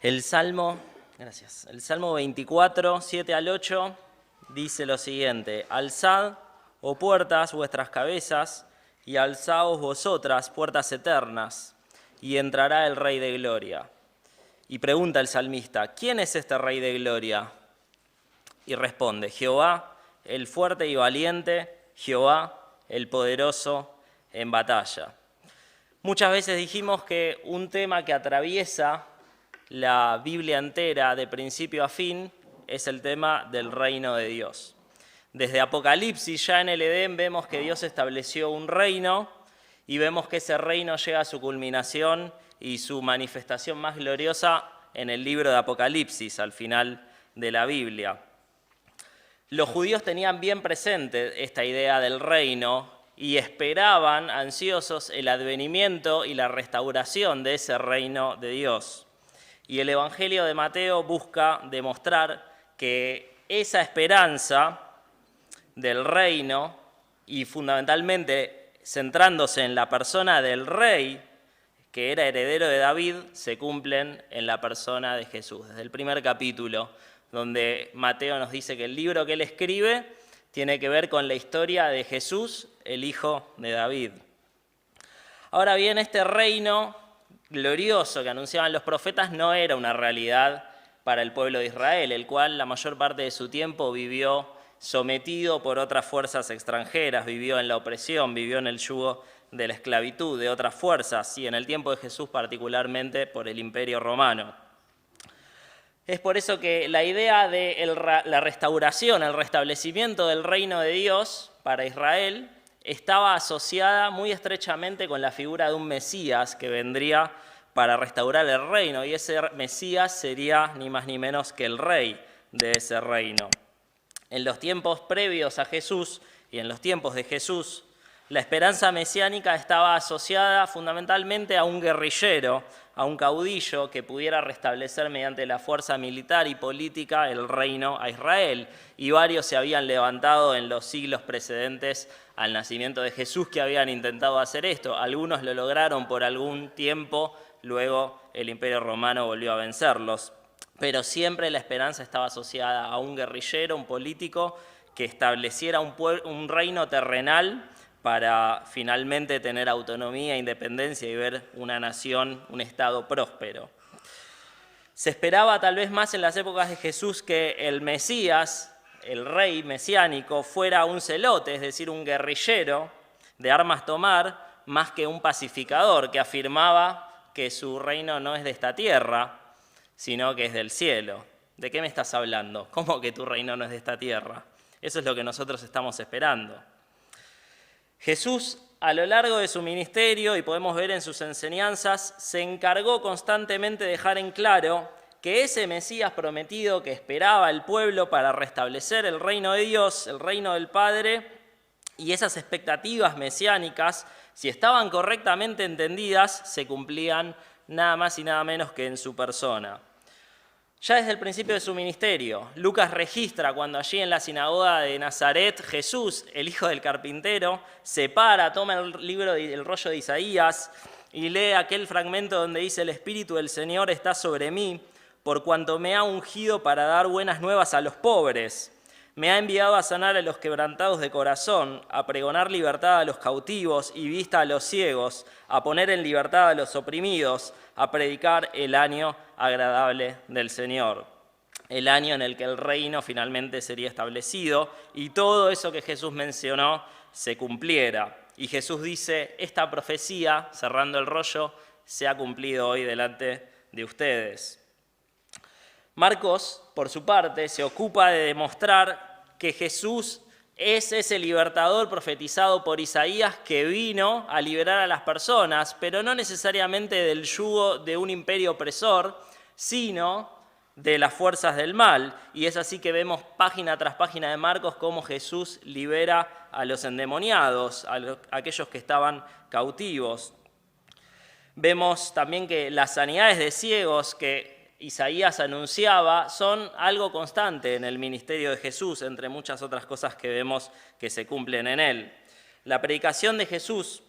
Gracias. El Salmo 24, 7 al 8, dice lo siguiente: Alzad, oh puertas, vuestras cabezas, y alzaos vosotras, puertas eternas, y entrará el Rey de Gloria. Y pregunta el salmista: ¿quién es este Rey de Gloria? Y responde: Jehová, el fuerte y valiente, Jehová, el poderoso en batalla. Muchas veces dijimos que un tema que atraviesa la Biblia entera, de principio a fin, es el tema del reino de Dios. Desde Apocalipsis, ya en el Edén, vemos que Dios estableció un reino y vemos que ese reino llega a su culminación y su manifestación más gloriosa en el libro de Apocalipsis, al final de la Biblia. Los judíos tenían bien presente esta idea del reino y esperaban ansiosos el advenimiento y la restauración de ese reino de Dios. Y el Evangelio de Mateo busca demostrar que esa esperanza del reino, y fundamentalmente centrándose en la persona del rey, que era heredero de David, se cumplen en la persona de Jesús. Desde el primer capítulo, donde Mateo nos dice que el libro que él escribe tiene que ver con la historia de Jesús, el hijo de David. Ahora bien, este reino glorioso que anunciaban los profetas no era una realidad para el pueblo de Israel, el cual la mayor parte de su tiempo vivió sometido por otras fuerzas extranjeras, vivió en la opresión, vivió en el yugo de la esclavitud de otras fuerzas, y en el tiempo de Jesús particularmente por el Imperio Romano. Es por eso que la idea de la restauración, el restablecimiento del reino de Dios para Israel estaba asociada muy estrechamente con la figura de un Mesías que vendría para restaurar el reino, y ese Mesías sería ni más ni menos que el rey de ese reino. En los tiempos previos a Jesús y en los tiempos de Jesús, la esperanza mesiánica estaba asociada fundamentalmente a un guerrillero, a un caudillo que pudiera restablecer mediante la fuerza militar y política el reino a Israel. Y varios se habían levantado en los siglos precedentes al nacimiento de Jesús que habían intentado hacer esto. Algunos lo lograron por algún tiempo, luego el Imperio Romano volvió a vencerlos. Pero siempre la esperanza estaba asociada a un guerrillero, un político, que estableciera un reino terrenal para finalmente tener autonomía, independencia y ver una nación, un estado próspero. Se esperaba tal vez más en las épocas de Jesús que el Mesías, el rey mesiánico, fuera un celote, es decir, un guerrillero de armas tomar, más que un pacificador que afirmaba que su reino no es de esta tierra, sino que es del cielo. ¿De qué me estás hablando? ¿Cómo que tu reino no es de esta tierra? Eso es lo que nosotros estamos esperando. Jesús, a lo largo de su ministerio, y podemos ver en sus enseñanzas, se encargó constantemente de dejar en claro que ese Mesías prometido que esperaba el pueblo para restablecer el reino de Dios, el reino del Padre, y esas expectativas mesiánicas, si estaban correctamente entendidas, se cumplían nada más y nada menos que en su persona. Ya desde el principio de su ministerio, Lucas registra cuando allí en la sinagoga de Nazaret, Jesús, el hijo del carpintero, se para, toma el rollo de Isaías y lee aquel fragmento donde dice: el Espíritu del Señor está sobre mí, por cuanto me ha ungido para dar buenas nuevas a los pobres. Me ha enviado a sanar a los quebrantados de corazón, a pregonar libertad a los cautivos y vista a los ciegos, a poner en libertad a los oprimidos, a predicar el año agradable del Señor, el año en el que el reino finalmente sería establecido y todo eso que Jesús mencionó se cumpliera. Y Jesús dice: esta profecía, cerrando el rollo, se ha cumplido hoy delante de ustedes. Marcos, por su parte, se ocupa de demostrar que Jesús es ese libertador profetizado por Isaías que vino a liberar a las personas, pero no necesariamente del yugo de un imperio opresor, sino de las fuerzas del mal. Y es así que vemos página tras página de Marcos cómo Jesús libera a los endemoniados, a aquellos que estaban cautivos. Vemos también que las sanidades de ciegos que Isaías anunciaba son algo constante en el ministerio de Jesús, entre muchas otras cosas que vemos que se cumplen en él. La predicación de Jesús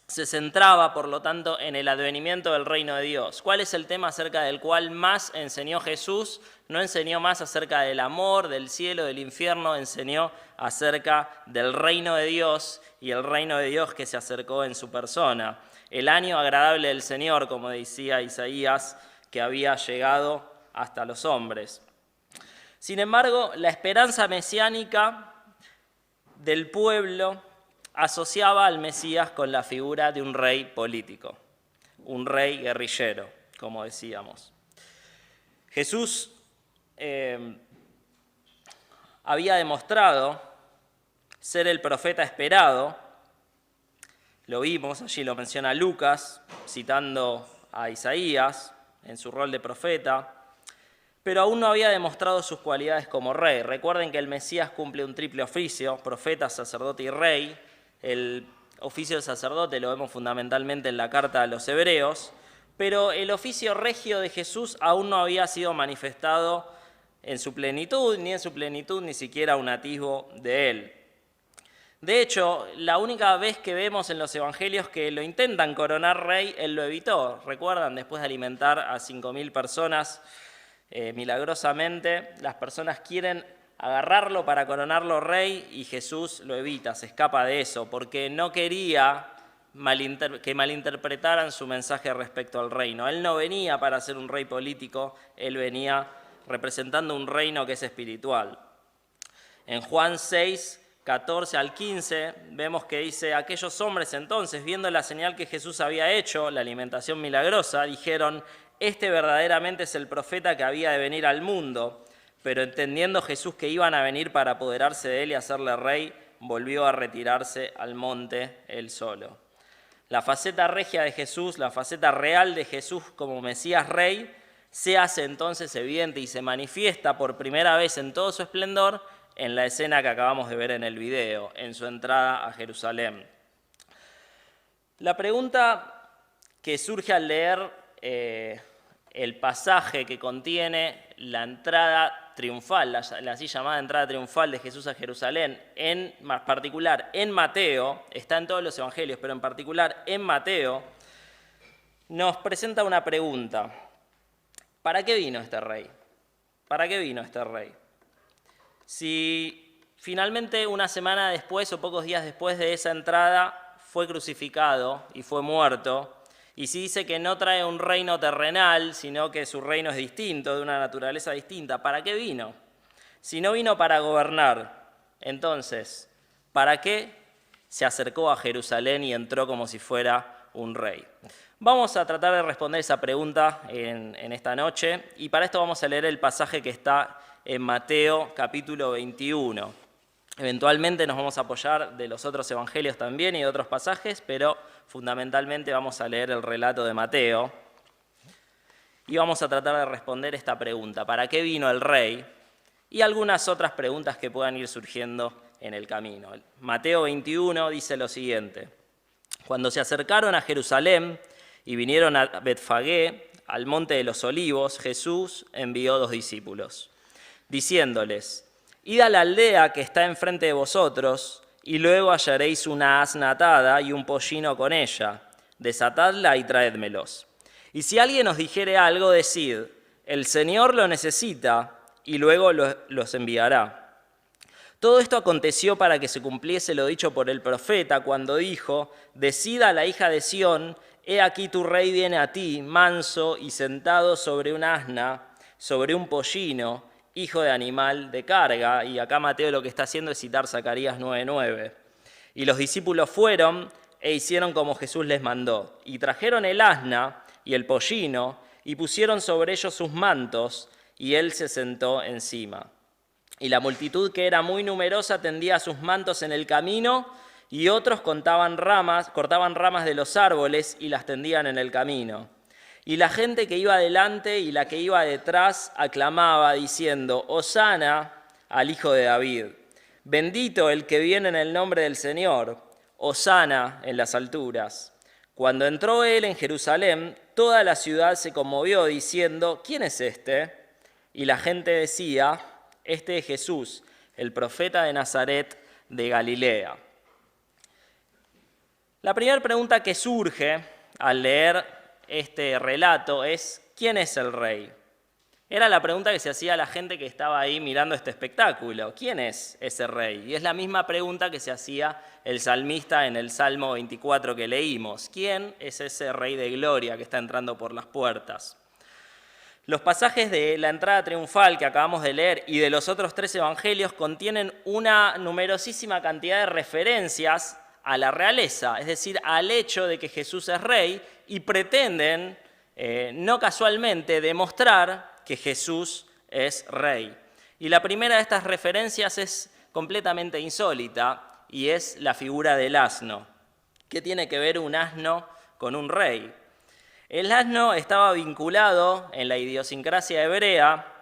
se centraba, por lo tanto, en el advenimiento del reino de Dios. ¿Cuál es el tema acerca del cual más enseñó Jesús? No enseñó más acerca del amor, del cielo, del infierno, enseñó acerca del reino de Dios y el reino de Dios que se acercó en su persona. El año agradable del Señor, como decía Isaías, que había llegado hasta los hombres. Sin embargo, la esperanza mesiánica del pueblo asociaba al Mesías con la figura de un rey político, un rey guerrillero, como decíamos. Jesús había demostrado ser el profeta esperado, lo vimos, allí lo menciona Lucas, citando a Isaías en su rol de profeta, pero aún no había demostrado sus cualidades como rey. Recuerden que el Mesías cumple un triple oficio, profeta, sacerdote y rey. El oficio del sacerdote lo vemos fundamentalmente en la carta a los Hebreos, pero el oficio regio de Jesús aún no había sido manifestado en su plenitud, ni siquiera un atisbo de él. De hecho, la única vez que vemos en los evangelios que lo intentan coronar rey, él lo evitó. ¿Recuerdan? Después de alimentar a 5.000 personas, milagrosamente, las personas quieren agarrarlo para coronarlo rey y Jesús lo evita, se escapa de eso, porque no quería que malinterpretaran su mensaje respecto al reino. Él no venía para ser un rey político, él venía representando un reino que es espiritual. En Juan 6, 14 al 15, vemos que dice: aquellos hombres entonces, viendo la señal que Jesús había hecho, la alimentación milagrosa, dijeron: este verdaderamente es el profeta que había de venir al mundo. Pero entendiendo Jesús que iban a venir para apoderarse de él y hacerle rey, volvió a retirarse al monte él solo. La faceta regia de Jesús, la faceta real de Jesús como Mesías rey, se hace entonces evidente y se manifiesta por primera vez en todo su esplendor en la escena que acabamos de ver en el video, en su entrada a Jerusalén. La pregunta que surge al leer el pasaje que contiene la entrada triunfal, la así llamada entrada triunfal de Jesús a Jerusalén, en particular en Mateo, está en todos los evangelios, pero en particular en Mateo, nos presenta una pregunta: ¿para qué vino este rey? ¿Para qué vino este rey? Si finalmente una semana después o pocos días después de esa entrada fue crucificado y fue muerto, y si dice que no trae un reino terrenal, sino que su reino es distinto, de una naturaleza distinta, ¿para qué vino? Si no vino para gobernar, entonces, ¿para qué se acercó a Jerusalén y entró como si fuera un rey? Vamos a tratar de responder esa pregunta en esta noche, y para esto vamos a leer el pasaje que está en Mateo capítulo 21. Eventualmente nos vamos a apoyar de los otros evangelios también y de otros pasajes, pero fundamentalmente vamos a leer el relato de Mateo y vamos a tratar de responder esta pregunta: ¿para qué vino el rey? Y algunas otras preguntas que puedan ir surgiendo en el camino. Mateo 21 dice lo siguiente: cuando se acercaron a Jerusalén y vinieron a Betfagé, al monte de los olivos, Jesús envió 2 discípulos, diciéndoles: id a la aldea que está enfrente de vosotros, y luego hallaréis una asna atada y un pollino con ella. Desatadla y traédmelos. Y si alguien os dijere algo, decid: el Señor lo necesita, y luego los enviará. Todo esto aconteció para que se cumpliese lo dicho por el profeta, cuando dijo: decid a la hija de Sión, he aquí tu rey viene a ti, manso y sentado sobre un asna, sobre un pollino, hijo de animal de carga. Y acá Mateo lo que está haciendo es citar Zacarías 9:9. Y los discípulos fueron e hicieron como Jesús les mandó, y trajeron el asna y el pollino, y pusieron sobre ellos sus mantos, y él se sentó encima. Y la multitud, que era muy numerosa, tendía sus mantos en el camino, y otros cortaban ramas de los árboles y las tendían en el camino. Y la gente que iba delante y la que iba detrás aclamaba, diciendo: Hosana al Hijo de David. Bendito el que viene en el nombre del Señor. Hosana en las alturas. Cuando entró él en Jerusalén, toda la ciudad se conmovió, diciendo: ¿quién es este? Y la gente decía: este es Jesús, el profeta de Nazaret de Galilea. La primera pregunta que surge al leer este relato es: ¿quién es el rey? Era la pregunta que se hacía a la gente que estaba ahí mirando este espectáculo. ¿Quién es ese rey? Y es la misma pregunta que se hacía el salmista en el Salmo 24 que leímos. ¿Quién es ese rey de gloria que está entrando por las puertas? Los pasajes de la entrada triunfal que acabamos de leer y de los otros 3 evangelios contienen una numerosísima cantidad de referencias a la realeza, es decir, al hecho de que Jesús es rey, y pretenden, no casualmente, demostrar que Jesús es rey. Y la primera de estas referencias es completamente insólita y es la figura del asno. ¿Qué tiene que ver un asno con un rey? El asno estaba vinculado en la idiosincrasia hebrea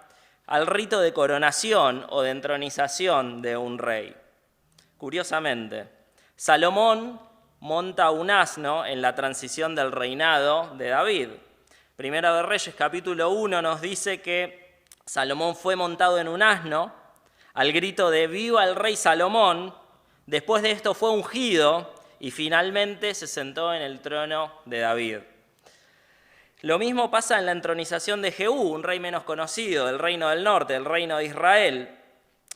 al rito de coronación o de entronización de un rey. Curiosamente, Salomón monta un asno en la transición del reinado de David. Primera de Reyes, capítulo 1, nos dice que Salomón fue montado en un asno al grito de «¡Viva el rey Salomón!». Después de esto fue ungido y finalmente se sentó en el trono de David. Lo mismo pasa en la entronización de Jehú, un rey menos conocido, del reino del norte, el reino de Israel.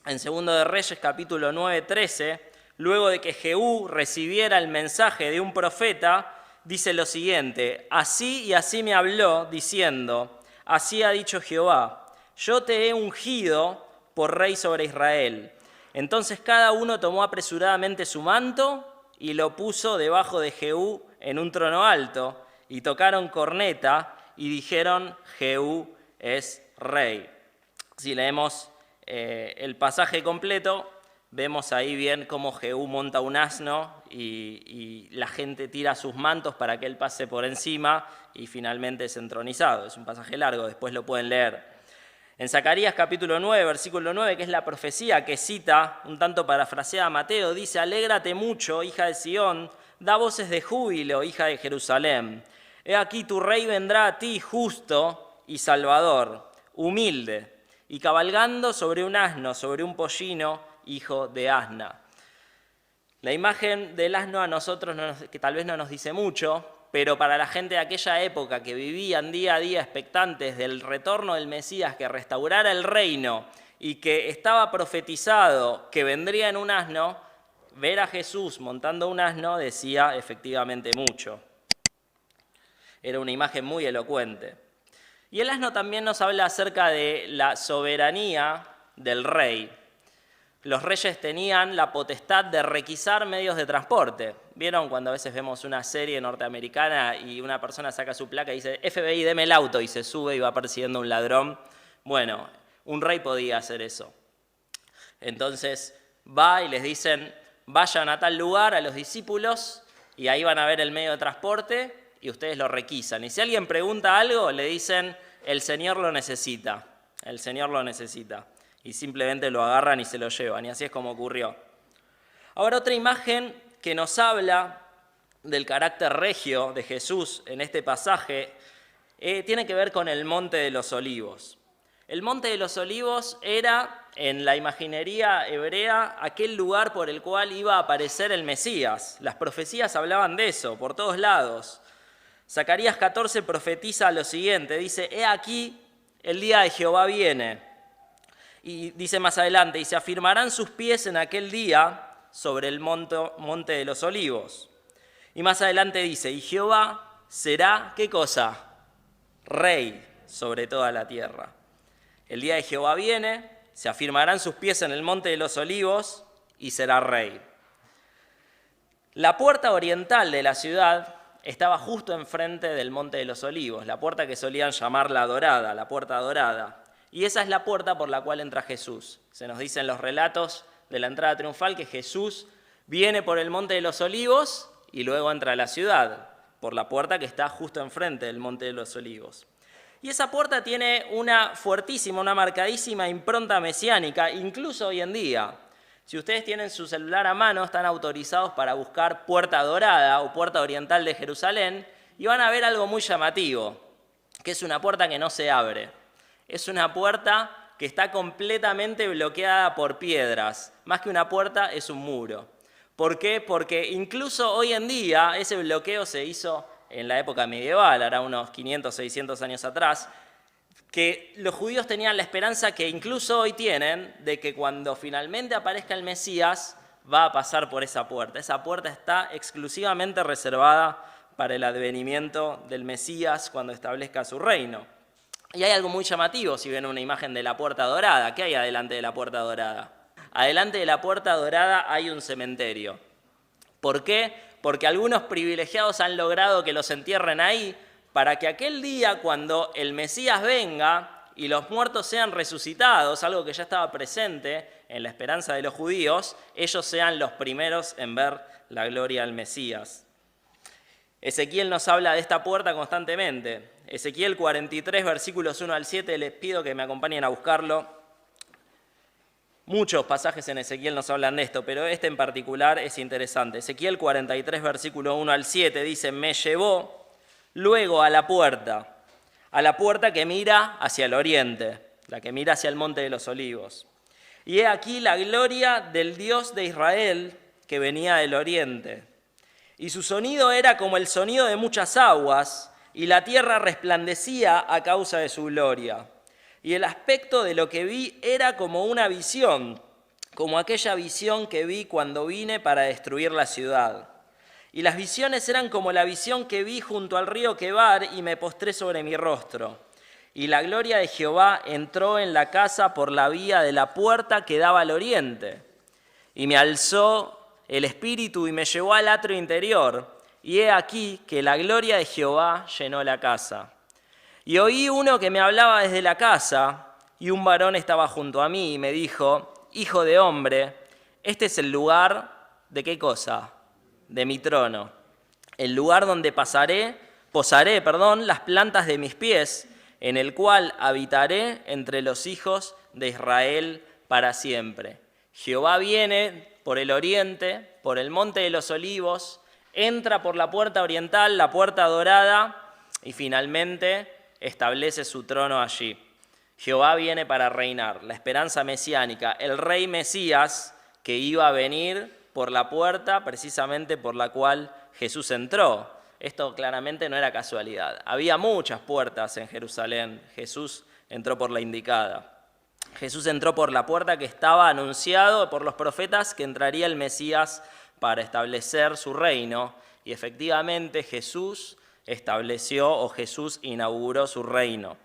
En Segundo de Reyes, capítulo 9, 13, luego de que Jehú recibiera el mensaje de un profeta, dice lo siguiente: «Así y así me habló, diciendo, así ha dicho Jehová, yo te he ungido por rey sobre Israel». Entonces cada uno tomó apresuradamente su manto y lo puso debajo de Jehú en un trono alto, y tocaron corneta y dijeron: Jehú es rey. Si leemos el pasaje completo, vemos ahí bien cómo Jehú monta un asno y la gente tira sus mantos para que él pase por encima y finalmente es entronizado. Es un pasaje largo, después lo pueden leer. En Zacarías capítulo 9, versículo 9, que es la profecía que cita, un tanto parafraseada Mateo, dice: «Alégrate mucho, hija de Sión, da voces de júbilo, hija de Jerusalén. He aquí tu rey vendrá a ti justo y salvador, humilde, y cabalgando sobre un asno, sobre un pollino, hijo de asna». La imagen del asno a nosotros, que tal vez no nos dice mucho, pero para la gente de aquella época que vivían día a día expectantes del retorno del Mesías que restaurara el reino y que estaba profetizado que vendría en un asno, ver a Jesús montando un asno decía efectivamente mucho. Era una imagen muy elocuente. Y el asno también nos habla acerca de la soberanía del rey. Los reyes tenían la potestad de requisar medios de transporte. ¿Vieron cuando a veces vemos una serie norteamericana y una persona saca su placa y dice: FBI, deme el auto, y se sube y va persiguiendo a un ladrón? Bueno, un rey podía hacer eso. Entonces va y les dicen: vayan a tal lugar a los discípulos y ahí van a ver el medio de transporte y ustedes lo requisan. Y si alguien pregunta algo, le dicen: el Señor lo necesita, el Señor lo necesita. Y simplemente lo agarran y se lo llevan, y así es como ocurrió. Ahora, otra imagen que nos habla del carácter regio de Jesús en este pasaje tiene que ver con el Monte de los Olivos. El Monte de los Olivos era, en la imaginería hebrea, aquel lugar por el cual iba a aparecer el Mesías. Las profecías hablaban de eso, por todos lados. Zacarías 14 profetiza lo siguiente, dice: «He aquí, el día de Jehová viene». Y dice más adelante: «Y se afirmarán sus pies en aquel día sobre el monte de los olivos». Y más adelante dice: «Y Jehová será», ¿qué cosa? Rey sobre toda la tierra. El día de Jehová viene, se afirmarán sus pies en el monte de los olivos y será rey. La puerta oriental de la ciudad estaba justo enfrente del monte de los olivos, la puerta que solían llamar la dorada, la puerta dorada. Y esa es la puerta por la cual entra Jesús. Se nos dice en los relatos de la entrada triunfal que Jesús viene por el Monte de los Olivos y luego entra a la ciudad, por la puerta que está justo enfrente del Monte de los Olivos. Y esa puerta tiene una fuertísima, una marcadísima impronta mesiánica, incluso hoy en día. Si ustedes tienen su celular a mano, están autorizados para buscar Puerta Dorada o Puerta Oriental de Jerusalén y van a ver algo muy llamativo, que es una puerta que no se abre. Es una puerta que está completamente bloqueada por piedras. Más que una puerta, es un muro. ¿Por qué? Porque incluso hoy en día ese bloqueo se hizo en la época medieval, ahora unos 500, 600 años atrás, que los judíos tenían la esperanza que incluso hoy tienen de que cuando finalmente aparezca el Mesías va a pasar por esa puerta. Esa puerta está exclusivamente reservada para el advenimiento del Mesías cuando establezca su reino. Y hay algo muy llamativo si ven una imagen de la puerta dorada. ¿Qué hay adelante de la puerta dorada? Adelante de la puerta dorada hay un cementerio. ¿Por qué? Porque algunos privilegiados han logrado que los entierren ahí para que aquel día cuando el Mesías venga y los muertos sean resucitados, algo que ya estaba presente en la esperanza de los judíos, ellos sean los primeros en ver la gloria del Mesías. Ezequiel nos habla de esta puerta constantemente. Ezequiel 43, versículos 1 al 7, les pido que me acompañen a buscarlo. Muchos pasajes en Ezequiel nos hablan de esto, pero este en particular es interesante. Ezequiel 43, versículo 1 al 7, dice: me llevó luego a la puerta que mira hacia el oriente, la que mira hacia el monte de los olivos. Y he aquí la gloria del Dios de Israel que venía del oriente. Y su sonido era como el sonido de muchas aguas, y la tierra resplandecía a causa de su gloria. Y el aspecto de lo que vi era como una visión, como aquella visión que vi cuando vine para destruir la ciudad. Y las visiones eran como la visión que vi junto al río Quebar, y me postré sobre mi rostro. Y la gloria de Jehová entró en la casa por la vía de la puerta que daba al oriente. Y me alzó el espíritu y me llevó al atrio interior, y he aquí que la gloria de Jehová llenó la casa. Y oí uno que me hablaba desde la casa, y un varón estaba junto a mí y me dijo: hijo de hombre, este es el lugar de ¿qué cosa? De mi trono, el lugar donde posaré las plantas de mis pies, en el cual habitaré entre los hijos de Israel para siempre. Jehová viene por el oriente, por el monte de los olivos, entra por la puerta oriental, la puerta dorada, y finalmente establece su trono allí. Jehová viene para reinar, la esperanza mesiánica, el rey Mesías que iba a venir por la puerta precisamente por la cual Jesús entró. Esto claramente no era casualidad. Había muchas puertas en Jerusalén. Jesús entró por la indicada. Jesús entró por la puerta que estaba anunciado por los profetas que entraría el Mesías para establecer su reino. Y efectivamente Jesús estableció o Jesús inauguró su reino.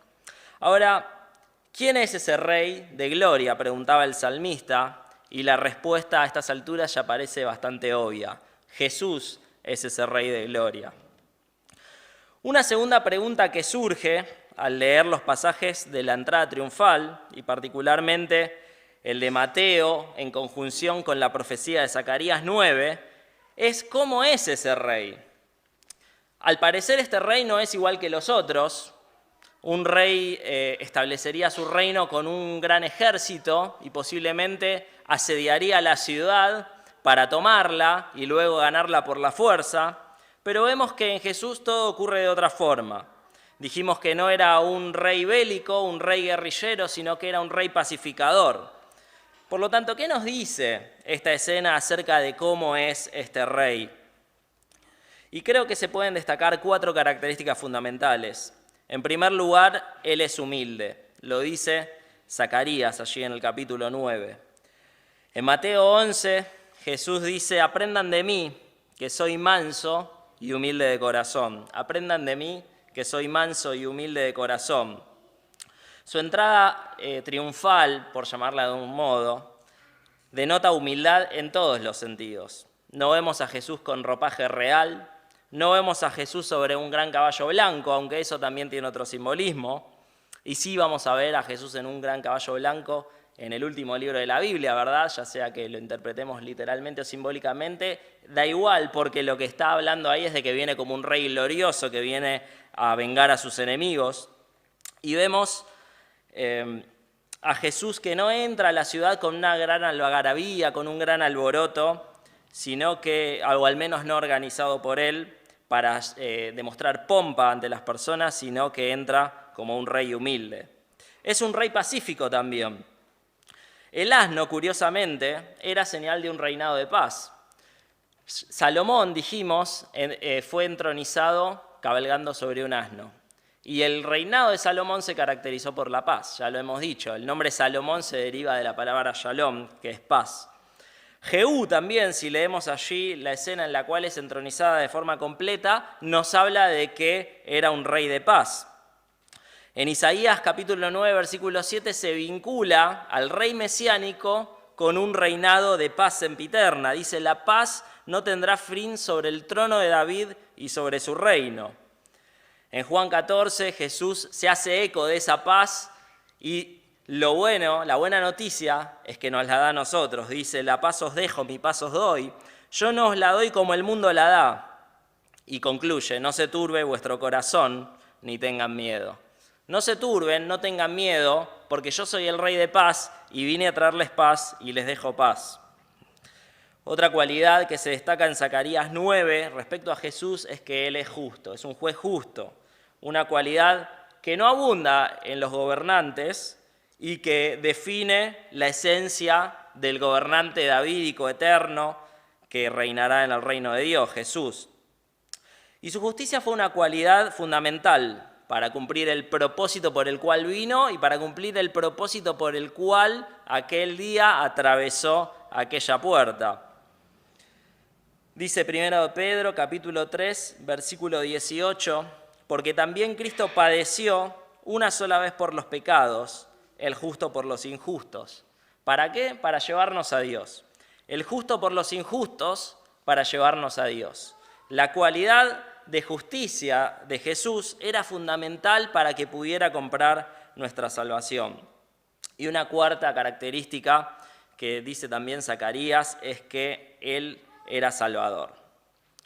Ahora, ¿quién es ese rey de gloria?, preguntaba el salmista, y la respuesta a estas alturas ya parece bastante obvia. Jesús es ese rey de gloria. Una segunda pregunta que surge al leer los pasajes de la entrada triunfal, y particularmente el de Mateo en conjunción con la profecía de Zacarías 9, es ¿cómo es ese rey? Al parecer este rey no es igual que los otros. Un rey establecería su reino con un gran ejército y posiblemente asediaría la ciudad para tomarla y luego ganarla por la fuerza. Pero vemos que en Jesús todo ocurre de otra forma. Dijimos que no era un rey bélico, un rey guerrillero, sino que era un rey pacificador. Por lo tanto, ¿qué nos dice esta escena acerca de cómo es este rey? Y creo que se pueden destacar 4 características fundamentales. En primer lugar, él es humilde. Lo dice Zacarías allí en el capítulo 9. En Mateo 11, Jesús dice: aprendan de mí, que soy manso y humilde de corazón. Aprendan de mí, que soy manso y humilde de corazón. Su entrada triunfal, por llamarla de un modo, denota humildad en todos los sentidos. No vemos a Jesús con ropaje real, no vemos a Jesús sobre un gran caballo blanco, aunque eso también tiene otro simbolismo. Y sí vamos a ver a Jesús en un gran caballo blanco en el último libro de la Biblia, ¿verdad? Ya sea que lo interpretemos literalmente o simbólicamente, da igual, porque lo que está hablando ahí es de que viene como un rey glorioso que viene a vengar a sus enemigos. Y vemos a Jesús que no entra a la ciudad con una gran algarabía, con un gran alboroto, sino que, o al menos no organizado por él, para demostrar pompa ante las personas, sino que entra como un rey humilde. Es un rey pacífico también. El asno, curiosamente, era señal de un reinado de paz. Salomón, dijimos, fue entronizado cabalgando sobre un asno. Y el reinado de Salomón se caracterizó por la paz, ya lo hemos dicho. El nombre Salomón se deriva de la palabra shalom, que es paz. Jehú también, si leemos allí la escena en la cual es entronizada de forma completa, nos habla de que era un rey de paz. En Isaías capítulo 9, versículo 7, se vincula al rey mesiánico con un reinado de paz sempiterna. Dice, la paz no tendrá fin sobre el trono de David y sobre su reino. En Juan 14, Jesús se hace eco de esa paz y la buena noticia es que nos la da a nosotros. Dice, la paz os dejo, mi paz os doy. Yo no os la doy como el mundo la da. Y concluye, no se turbe vuestro corazón ni tengan miedo. No se turben, no tengan miedo, porque yo soy el Rey de paz y vine a traerles paz y les dejo paz. Otra cualidad que se destaca en Zacarías 9 respecto a Jesús es que Él es justo, es un juez justo. Una cualidad que no abunda en los gobernantes y que define la esencia del gobernante davídico eterno que reinará en el reino de Dios, Jesús. Y su justicia fue una cualidad fundamental para cumplir el propósito por el cual vino y para cumplir el propósito por el cual aquel día atravesó aquella puerta. Dice 1 Pedro, capítulo 3, versículo 18, porque también Cristo padeció una sola vez por los pecados, el justo por los injustos. ¿Para qué? Para llevarnos a Dios. El justo por los injustos, para llevarnos a Dios. La cualidad de justicia de Jesús era fundamental para que pudiera comprar nuestra salvación. Y una cuarta característica que dice también Zacarías es que Él era Salvador.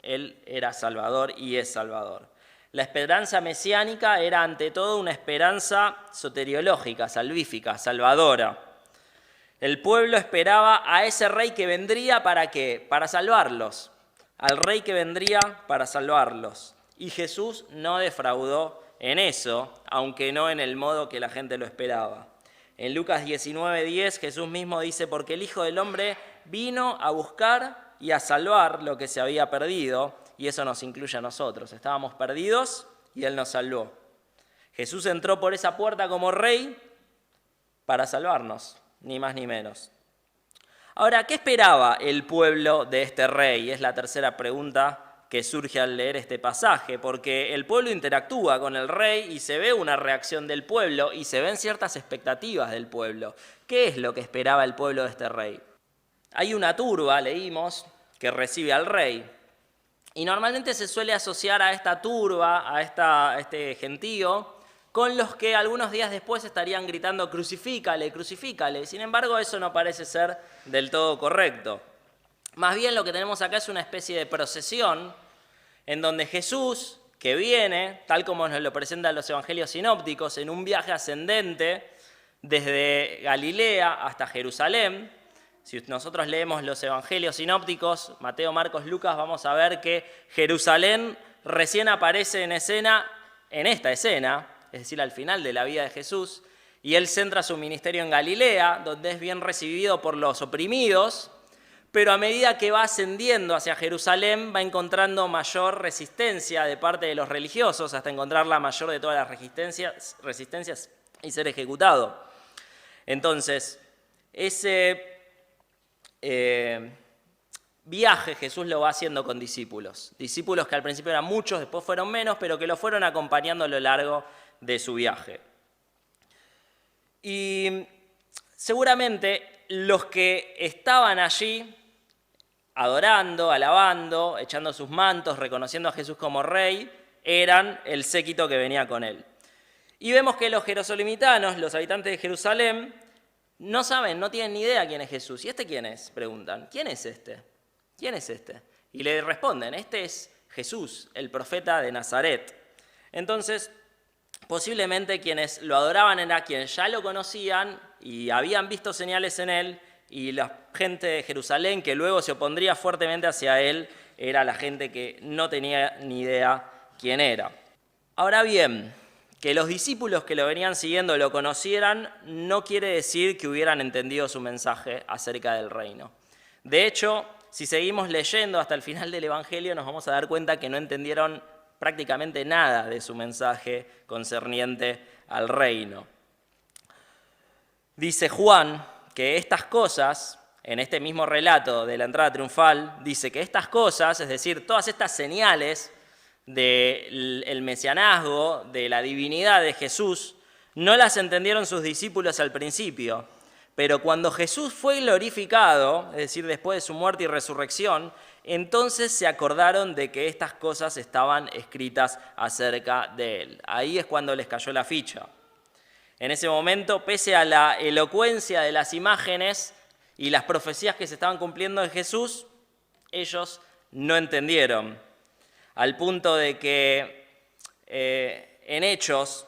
Él era Salvador y es Salvador. La esperanza mesiánica era ante todo una esperanza soteriológica, salvífica, salvadora. El pueblo esperaba a ese rey que vendría ¿para qué? Para salvarlos. Al rey que vendría para salvarlos. Y Jesús no defraudó en eso, aunque no en el modo que la gente lo esperaba. En Lucas 19:10 Jesús mismo dice, porque el Hijo del Hombre vino a buscar y a salvar lo que se había perdido, y eso nos incluye a nosotros. Estábamos perdidos y Él nos salvó. Jesús entró por esa puerta como rey para salvarnos, ni más ni menos. Ahora, ¿qué esperaba el pueblo de este rey? Es la tercera pregunta que surge al leer este pasaje, porque el pueblo interactúa con el rey y se ve una reacción del pueblo y se ven ciertas expectativas del pueblo. ¿Qué es lo que esperaba el pueblo de este rey? Hay una turba, leímos, que recibe al rey. Y normalmente se suele asociar a esta turba, a este gentío, con los que algunos días después estarían gritando crucifícale, crucifícale. Sin embargo, eso no parece ser del todo correcto. Más bien lo que tenemos acá es una especie de procesión en donde Jesús, que viene, tal como nos lo presentan los evangelios sinópticos, en un viaje ascendente desde Galilea hasta Jerusalén. Si nosotros leemos los evangelios sinópticos, Mateo, Marcos, Lucas, vamos a ver que Jerusalén recién aparece en escena, en esta escena, es decir, al final de la vida de Jesús, y Él centra su ministerio en Galilea, donde es bien recibido por los oprimidos, pero a medida que va ascendiendo hacia Jerusalén va encontrando mayor resistencia de parte de los religiosos, hasta encontrar la mayor de todas las resistencias y ser ejecutado. Entonces, ese viaje Jesús lo va haciendo con discípulos que al principio eran muchos, después fueron menos, pero que lo fueron acompañando a lo largo de su viaje. Y seguramente los que estaban allí adorando, alabando, echando sus mantos, reconociendo a Jesús como rey, eran el séquito que venía con él. Y vemos que los jerusalemitanos, los habitantes de Jerusalén, no saben, no tienen ni idea quién es Jesús. ¿Y este quién es? Preguntan. ¿Quién es este? ¿Quién es este? Y le responden, este es Jesús, el profeta de Nazaret. Entonces, posiblemente quienes lo adoraban era quienes ya lo conocían y habían visto señales en él, y la gente de Jerusalén que luego se opondría fuertemente hacia él era la gente que no tenía ni idea quién era. Ahora bien, que los discípulos que lo venían siguiendo lo conocieran no quiere decir que hubieran entendido su mensaje acerca del reino. De hecho, si seguimos leyendo hasta el final del Evangelio, nos vamos a dar cuenta que no entendieron prácticamente nada de su mensaje concerniente al reino. Dice Juan que estas cosas, en este mismo relato de la entrada triunfal, dice que estas cosas, es decir, todas estas señales del mesianazgo, de la divinidad de Jesús, no las entendieron sus discípulos al principio, pero cuando Jesús fue glorificado, es decir, después de su muerte y resurrección, entonces se acordaron de que estas cosas estaban escritas acerca de él. Ahí es cuando les cayó la ficha. En ese momento, pese a la elocuencia de las imágenes y las profecías que se estaban cumpliendo en Jesús, ellos no entendieron. Al punto de que en Hechos,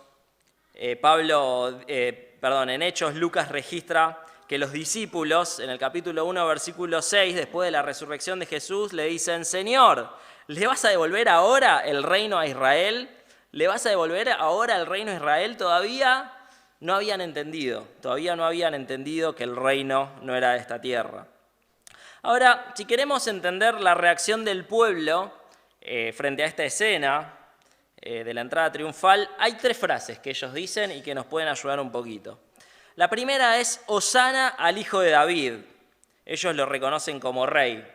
Lucas registra que los discípulos, en el capítulo 1, versículo 6, después de la resurrección de Jesús, le dicen: Señor, ¿le vas a devolver ahora el reino a Israel? ¿Le vas a devolver ahora el reino a Israel? Todavía no habían entendido que el reino no era de esta tierra. Ahora, si queremos entender la reacción del pueblo frente a esta escena de la entrada triunfal, hay 3 frases que ellos dicen y que nos pueden ayudar un poquito. La primera es: Hosana al hijo de David. Ellos lo reconocen como rey.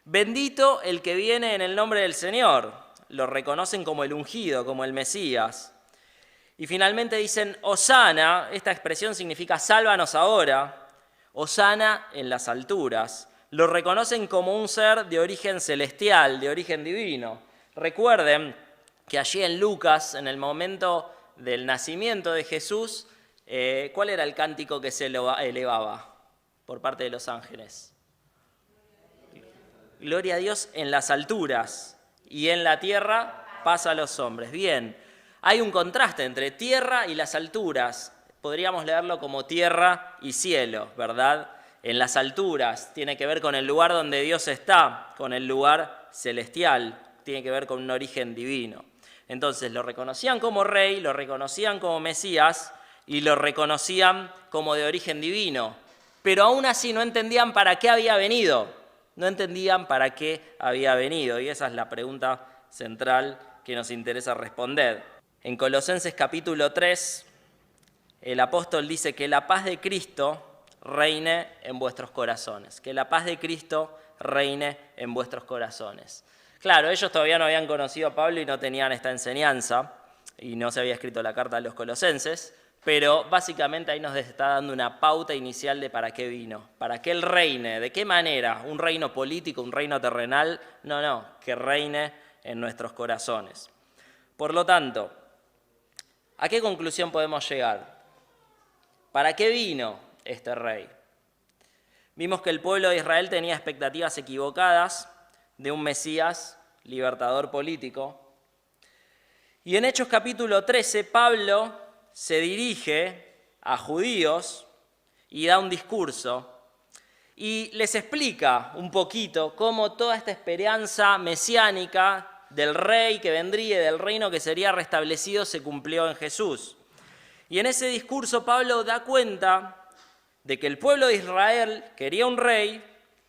Bendito el que viene en el nombre del Señor. Lo reconocen como el ungido, como el Mesías. Y finalmente dicen Hosana. Esta expresión significa sálvanos ahora. Hosana en las alturas. Lo reconocen como un ser de origen celestial, de origen divino. Recuerden que allí en Lucas, en el momento del nacimiento de Jesús, ¿cuál era el cántico que se elevaba por parte de los ángeles? Gloria a Dios en las alturas, y en la tierra paz a los hombres. Bien, hay un contraste entre tierra y las alturas. Podríamos leerlo como tierra y cielo, ¿verdad? En las alturas tiene que ver con el lugar donde Dios está, con el lugar celestial, tiene que ver con un origen divino. Entonces lo reconocían como rey, lo reconocían como Mesías y lo reconocían como de origen divino, pero aún así no entendían para qué había venido, y esa es la pregunta central que nos interesa responder. En Colosenses capítulo 3, el apóstol dice que la paz de Cristo reine en vuestros corazones, que la paz de Cristo reine en vuestros corazones. Claro, ellos todavía no habían conocido a Pablo y no tenían esta enseñanza, y no se había escrito la carta a los colosenses, pero básicamente ahí nos está dando una pauta inicial de para qué vino, para que Él reine. ¿De qué manera? ¿Un reino político, un reino terrenal? No, que reine en nuestros corazones. Por lo tanto, ¿a qué conclusión podemos llegar? ¿Para qué vino este rey? Vimos que el pueblo de Israel tenía expectativas equivocadas de un Mesías libertador político. Y en Hechos capítulo 13, Pablo se dirige a judíos y da un discurso y les explica un poquito cómo toda esta esperanza mesiánica del rey que vendría, del reino que sería restablecido, se cumplió en Jesús. Y en ese discurso Pablo da cuenta de que el pueblo de Israel quería un rey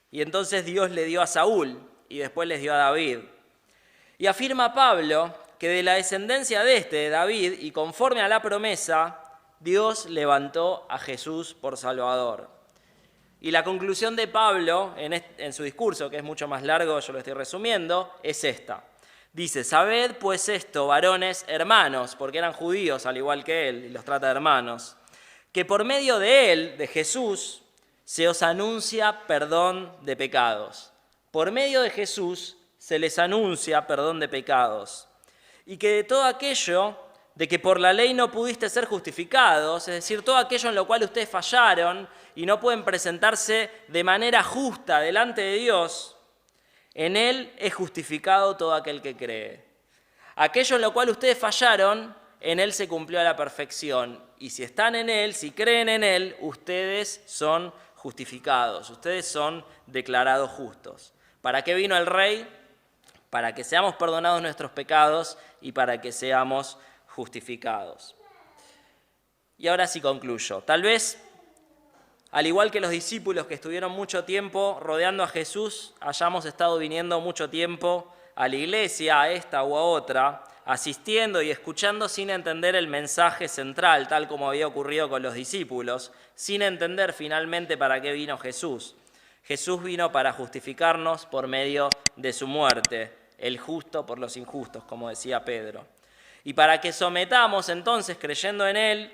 y entonces Dios le dio a Saúl y después les dio a David. Y afirma Pablo que de la descendencia de David, y conforme a la promesa, Dios levantó a Jesús por Salvador. Y la conclusión de Pablo en su discurso, que es mucho más largo, yo lo estoy resumiendo, es esta. Dice: sabed pues esto, varones hermanos, porque eran judíos al igual que él, y los trata de hermanos, que por medio de él, de Jesús, se os anuncia perdón de pecados. Por medio de Jesús se les anuncia perdón de pecados. Y que de todo aquello de que por la ley no pudiste ser justificados, es decir, todo aquello en lo cual ustedes fallaron y no pueden presentarse de manera justa delante de Dios, en Él es justificado todo aquel que cree. Aquello en lo cual ustedes fallaron, en Él se cumplió a la perfección. Y si están en Él, si creen en Él, ustedes son justificados, ustedes son declarados justos. ¿Para qué vino el Rey? Para que seamos perdonados nuestros pecados y para que seamos justificados. Y ahora sí concluyo. Tal vez al igual que los discípulos que estuvieron mucho tiempo rodeando a Jesús, hayamos estado viniendo mucho tiempo a la iglesia, a esta u a otra, asistiendo y escuchando sin entender el mensaje central, tal como había ocurrido con los discípulos, sin entender finalmente para qué vino Jesús. Jesús vino para justificarnos por medio de su muerte, el justo por los injustos, como decía Pedro. Y para que sometamos entonces, creyendo en Él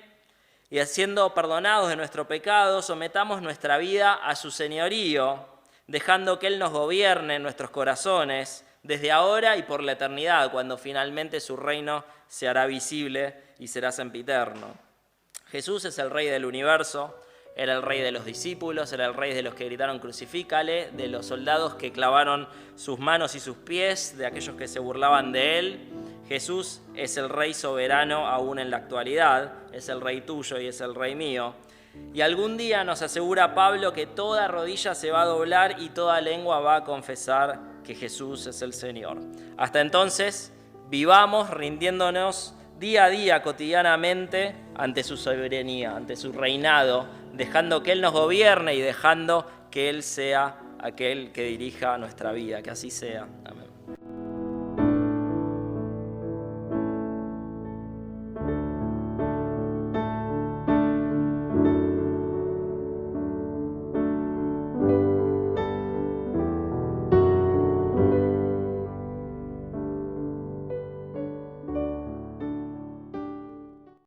y siendo perdonados de nuestro pecado, sometamos nuestra vida a su señorío, dejando que Él nos gobierne en nuestros corazones, desde ahora y por la eternidad, cuando finalmente su reino se hará visible y será sempiterno. Jesús es el Rey del universo, era el Rey de los discípulos, era el Rey de los que gritaron crucifícale, de los soldados que clavaron sus manos y sus pies, de aquellos que se burlaban de Él. Jesús es el Rey soberano aún en la actualidad, es el Rey tuyo y es el Rey mío. Y algún día nos asegura Pablo que toda rodilla se va a doblar y toda lengua va a confesar que Jesús es el Señor. Hasta entonces, vivamos rindiéndonos día a día, cotidianamente, ante su soberanía, ante su reinado, dejando que Él nos gobierne y dejando que Él sea aquel que dirija nuestra vida. Que así sea. Amén.